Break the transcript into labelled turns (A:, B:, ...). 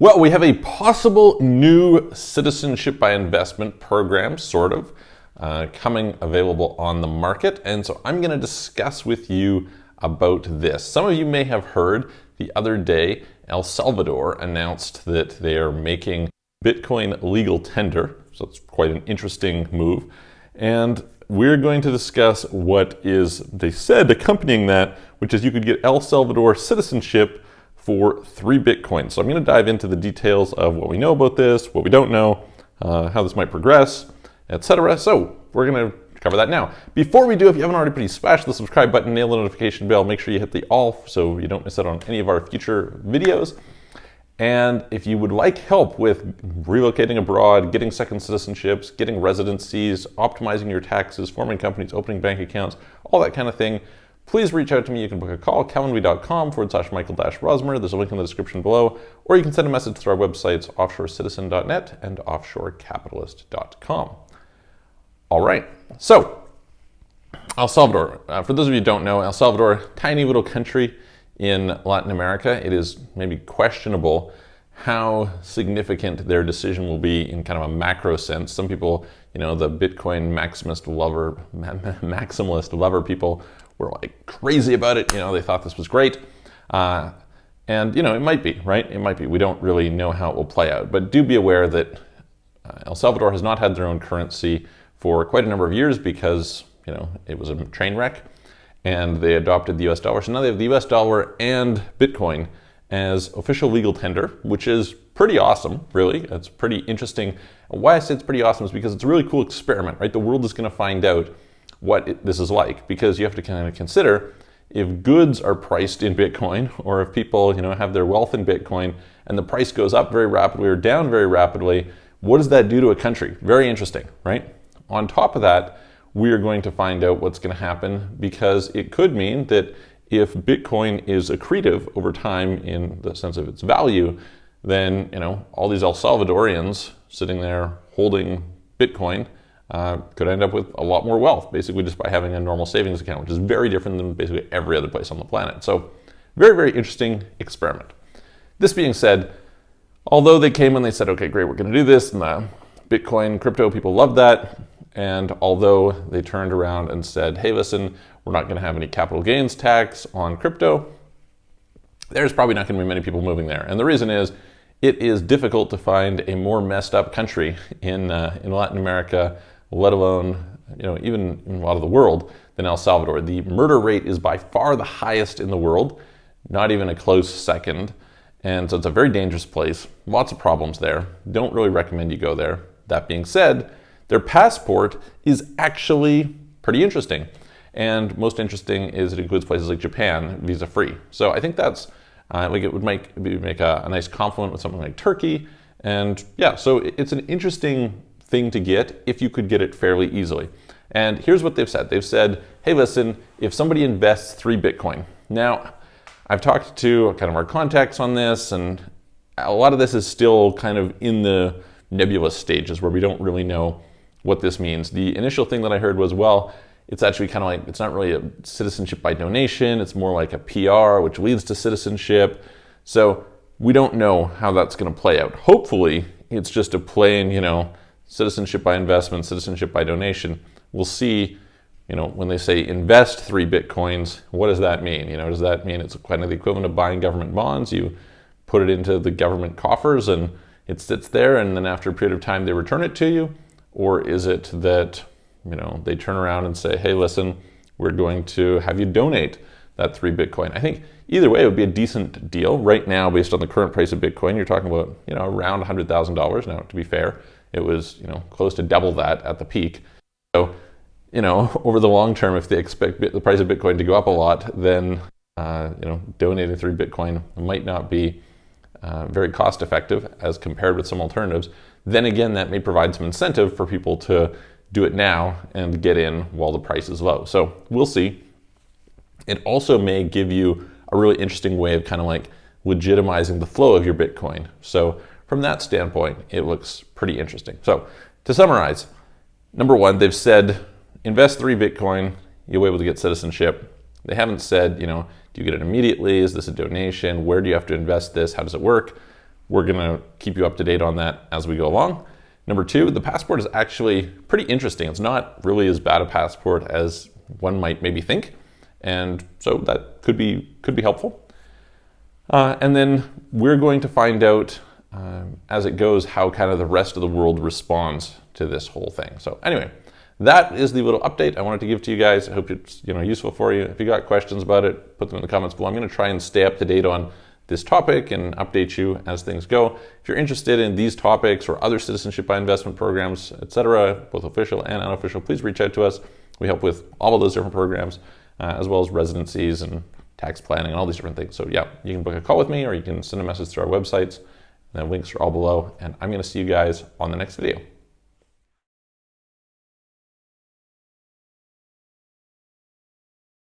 A: Well, we have a possible new citizenship by investment program, sort of, coming available on the market. And so I'm going to discuss with you about this. Some of you may have heard the other day, El Salvador announced that they are making Bitcoin legal tender. So it's quite an interesting move. And we're going to discuss what is, they said, accompanying that, which is you could get El Salvador citizenship for 3 Bitcoins. So I'm going to dive into the details of what we know about this, what we don't know, how this might progress, etc. So we're going to cover that now. Before we do, if you haven't already, please smash the subscribe button, nail the notification bell, make sure you hit the all so you don't miss out on any of our future videos. And if you would like help with relocating abroad, getting second citizenships, getting residencies, optimizing your taxes, forming companies, opening bank accounts, all that kind of thing, please reach out to me. You can book a call, calvinv.com/Michael-Rosmer. There's a link in the description below, or you can send a message through our websites, offshorecitizen.net and offshorecapitalist.com. All right, so El Salvador. For those of you who don't know, El Salvador, tiny little country in Latin America. It is maybe questionable how significant their decision will be in kind of a macro sense. Some people, the Bitcoin maximalist lover people were like crazy about it. They thought this was great. And it might be, right? It might be. We don't really know how it will play out. But do be aware that El Salvador has not had their own currency for quite a number of years because, it was a train wreck. And they adopted the US dollar. So now they have the US dollar and Bitcoin as official legal tender, which is pretty awesome, really. It's pretty interesting. Why I say it's pretty awesome is because it's a really cool experiment, right? The world is going to find out what this is like, because you have to kind of consider if goods are priced in Bitcoin, or if people, have their wealth in Bitcoin and the price goes up very rapidly or down very rapidly, what does that do to a country? Very interesting, right? On top of that, we are going to find out what's going to happen, because it could mean that if Bitcoin is accretive over time in the sense of its value, then all these El Salvadorians sitting there holding Bitcoin could end up with a lot more wealth, basically just by having a normal savings account, which is very different than basically every other place on the planet. So very, very interesting experiment. This being said, although they came and they said, okay, great, we're going to do this, and the Bitcoin crypto people loved that. And although they turned around and said, hey, listen, we're not going to have any capital gains tax on crypto, there's probably not going to be many people moving there. And the reason is, it is difficult to find a more messed up country in Latin America, let alone, even in a lot of the world, than El Salvador. The murder rate is by far the highest in the world, not even a close second. And so it's a very dangerous place. Lots of problems there. Don't really recommend you go there. That being said, their passport is actually pretty interesting. And most interesting is it includes places like Japan, visa-free. So I think that's, it would make a nice complement with something like Turkey. And yeah, so it's an interesting thing to get if you could get it fairly easily. And here's what they've said. They've said, hey, listen, if somebody invests 3 Bitcoin. Now, I've talked to kind of our contacts on this, and a lot of this is still kind of in the nebulous stages where we don't really know what this means. The initial thing that I heard was, well, it's actually kind of like, it's not really a citizenship by donation, it's more like a PR, which leads to citizenship. So we don't know how that's going to play out. Hopefully, it's just a plain, citizenship by investment, citizenship by donation. We'll see, when they say invest 3 Bitcoins, what does that mean? Does that mean it's kind of the equivalent of buying government bonds? You put it into the government coffers and it sits there, and then after a period of time, they return it to you? Or is it that, they turn around and say, hey, listen, we're going to have you donate that 3 Bitcoin? I think either way, it would be a decent deal. Right now, based on the current price of Bitcoin, you're talking about, around $100,000. Now, to be fair, it was, close to double that at the peak. So, over the long term, if they expect the price of Bitcoin to go up a lot, then, donating 3 Bitcoin might not be very cost effective as compared with some alternatives. Then again, that may provide some incentive for people to do it now and get in while the price is low. So we'll see. It also may give you a really interesting way of kind of like legitimizing the flow of your Bitcoin. So from that standpoint, it looks pretty interesting. So to summarize, number one, they've said invest 3 Bitcoin, you'll be able to get citizenship. They haven't said, do you get it immediately? Is this a donation? Where do you have to invest this? How does it work? we're gonna keep you up to date on that as we go along. Number two, the passport is actually pretty interesting. It's not really as bad a passport as one might maybe think. And so that could be helpful. And then we're going to find out as it goes how kind of the rest of the world responds to this whole thing. So anyway, that is the little update I wanted to give to you guys. I hope it's useful for you. If you got questions about it, put them in the comments below. I'm going to try and stay up to date on this topic and update you as things go. If you're interested in these topics or other citizenship by investment programs, etc., both official and unofficial, please reach out to us. We help with all of those different programs, as well as residencies and tax planning and all these different things. So yeah, you can book a call with me or you can send a message through our websites. The links are all below, and I'm going to see you guys on the next video.